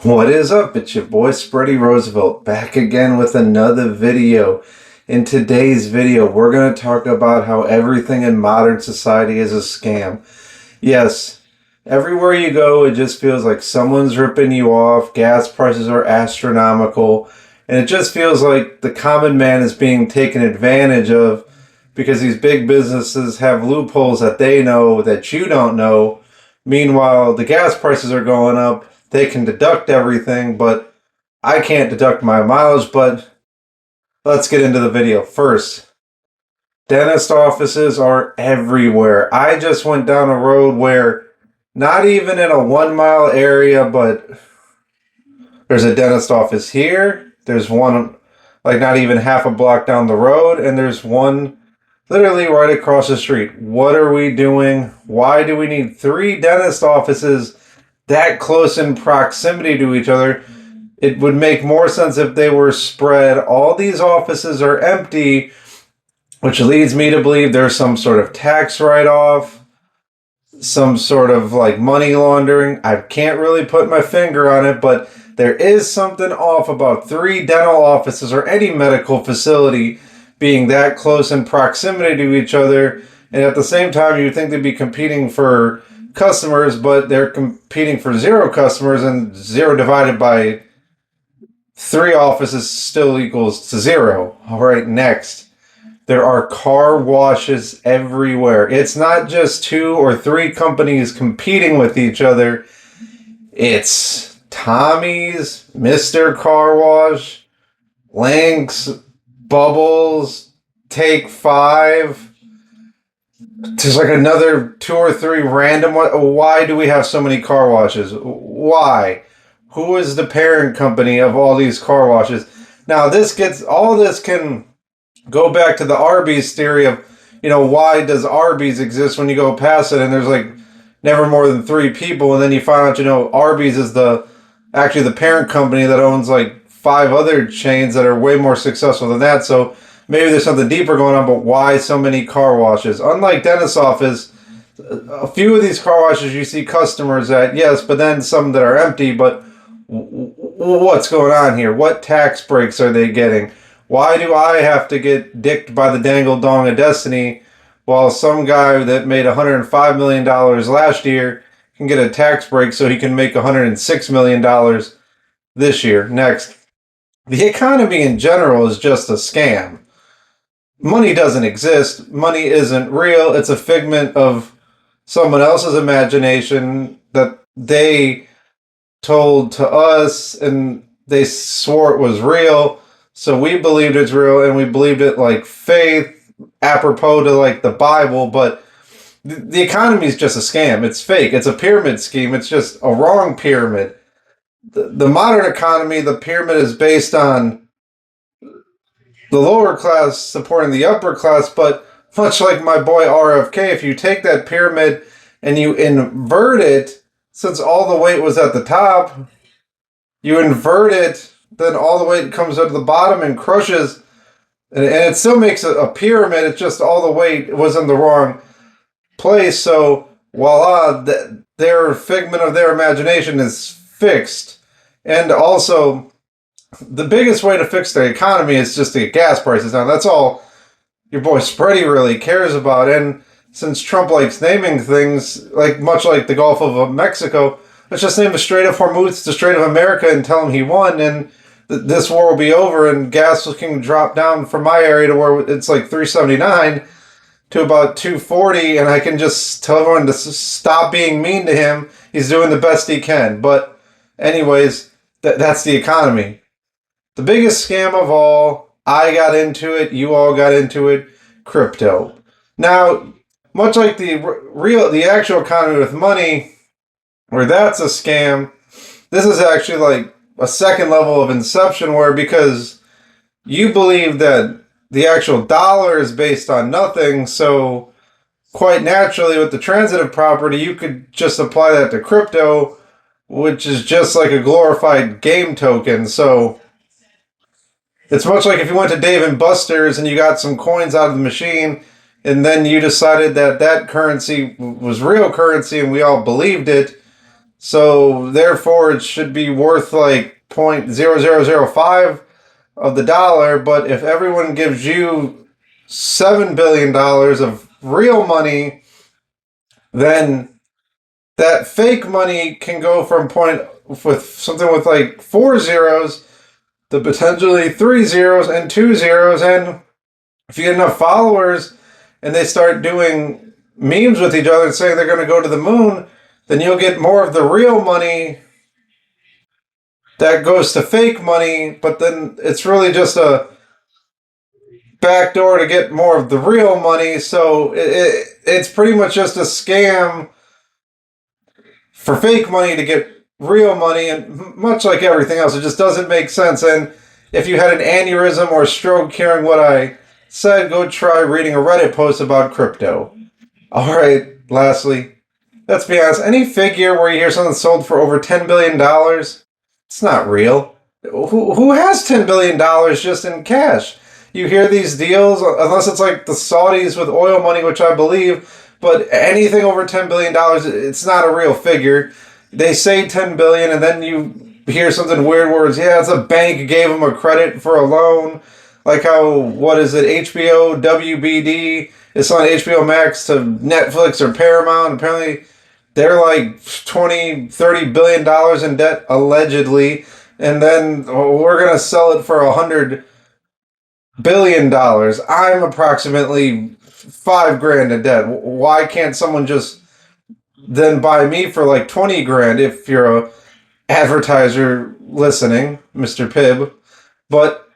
What is up? It's your boy Spready Roosevelt back again with another video. In today's video, we're going to talk about how everything in modern society is a scam. Yes, everywhere you go, it just feels like someone's ripping you off. Gas prices are astronomical, and it just feels like the common man is being taken advantage of because these big businesses have loopholes that they know that you don't know. Meanwhile, the gas prices are going up. They can deduct everything, but I can't deduct my mileage. But let's get into the video. First, dentist offices are everywhere. I just went down a road where not even in a 1 mile area, but there's a dentist office here. There's one like not even half a block down the road, and there's one literally right across the street. What are we doing? Why do we need three dentist offices that close in proximity to each other? It would make more sense if they were spread. All these offices are empty, which leads me to believe there's some sort of tax write-off, some sort of like money laundering. I can't really put my finger on it, but there is something off about three dental offices or any medical facility being that close in proximity to each other. And at the same time, you'd think they'd be competing for customers, but they're competing for zero customers, and zero divided by three offices still equals to zero. All right, next. There are car washes everywhere. It's not just two or three companies competing with each other. It's Tommy's, Mr. Car Wash, Lynx, Bubbles, Take Five. There's like another two or three random ones. Why do we have so many car washes? Why? Who is the parent company of all these car washes? Now, all this can go back to the Arby's theory of, why does Arby's exist when you go past it and there's like never more than three people, and then you find out, Arby's is actually the parent company that owns like five other chains that are way more successful than that. So maybe there's something deeper going on, but why so many car washes? Unlike dentist office, a few of these car washes you see customers at, yes, but then some that are empty. But what's going on here? What tax breaks are they getting? Why do I have to get dicked by the dangle dong of destiny while some guy that made $105 million last year can get a tax break so he can make $106 million this year? Next, the economy in general is just a scam. Money doesn't exist. Money isn't real. It's a figment of someone else's imagination that they told to us, and they swore it was real. So we believed it's real, and we believed it like faith, apropos to like the Bible. But the economy is just a scam. It's fake. It's a pyramid scheme. It's just a wrong pyramid. The modern economy, the pyramid is based on the lower class supporting the upper class. But much like my boy RFK, if you take that pyramid and you invert it, since all the weight was at the top, you invert it, then all the weight comes out to the bottom and crushes, and it still makes a pyramid. It's just all the weight was in the wrong place. So voila, their figment of their imagination is fixed. And also, the biggest way to fix the economy is just to get gas prices down. That's all your boy Spready really cares about. And since Trump likes naming things, like much like the Gulf of Mexico, let's just name the Strait of Hormuz the Strait of America and tell him he won, and this war will be over, and gas can drop down from my area to where it's like $3.79 to about $2.40, and I can just tell everyone to stop being mean to him. He's doing the best he can. But anyways, that's the economy. The biggest scam of all, I got into it, you all got into it, crypto. Now, much like the actual economy with money, where that's a scam, this is actually like a second level of inception, where because you believe that the actual dollar is based on nothing, so quite naturally with the transitive property, you could just apply that to crypto, which is just like a glorified game token. So it's much like if you went to Dave and Buster's and you got some coins out of the machine, and then you decided that currency was real currency and we all believed it. So therefore, it should be worth like 0.0005 of the dollar. But if everyone gives you $7 billion of real money, then that fake money can go from point with something with like 4 zeros to potentially 3 zeros and 2 zeros. And if you get enough followers and they start doing memes with each other and saying they're going to go to the moon, then you'll get more of the real money that goes to fake money, but then it's really just a backdoor to get more of the real money. So it's pretty much just a scam for fake money to get real money, and much like everything else, it just doesn't make sense. And if you had an aneurysm or a stroke hearing what I said, go try reading a Reddit post about crypto. All right, lastly, let's be honest, any figure where you hear something sold for over $10 billion, it's not real. Who has $10 billion just in cash? You hear these deals, unless it's like the Saudis with oil money, which I believe, but anything over $10 billion, it's not a real figure. They say 10 billion, and then you hear something weird where it's, yeah, it's a bank gave them a credit for a loan. Like how, what is it, HBO, WBD, it's on HBO Max to Netflix or Paramount. Apparently, they're like 20, $30 billion in debt, allegedly. And then we're going to sell it for $100 billion. I'm approximately 5 grand in debt. Why can't someone just then buy me for like 20 grand if you're a advertiser listening, Mr. Pibb? But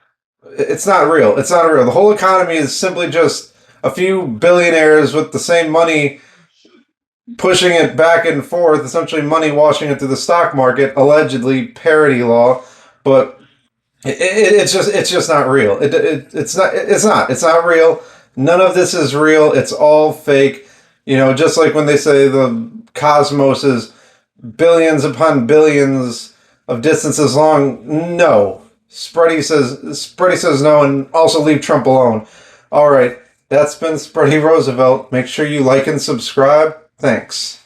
it's not real. It's not real. The whole economy is simply just a few billionaires with the same money pushing it back and forth, essentially money washing it through the stock market, allegedly parity law. But it's just not real. It's not real. None of this is real. It's all fake. You know, just like when they say the cosmos is billions upon billions of distances long. No. Spready says no, and also leave Trump alone. All right, that's been Spready Roosevelt. Make sure you like and subscribe. Thanks.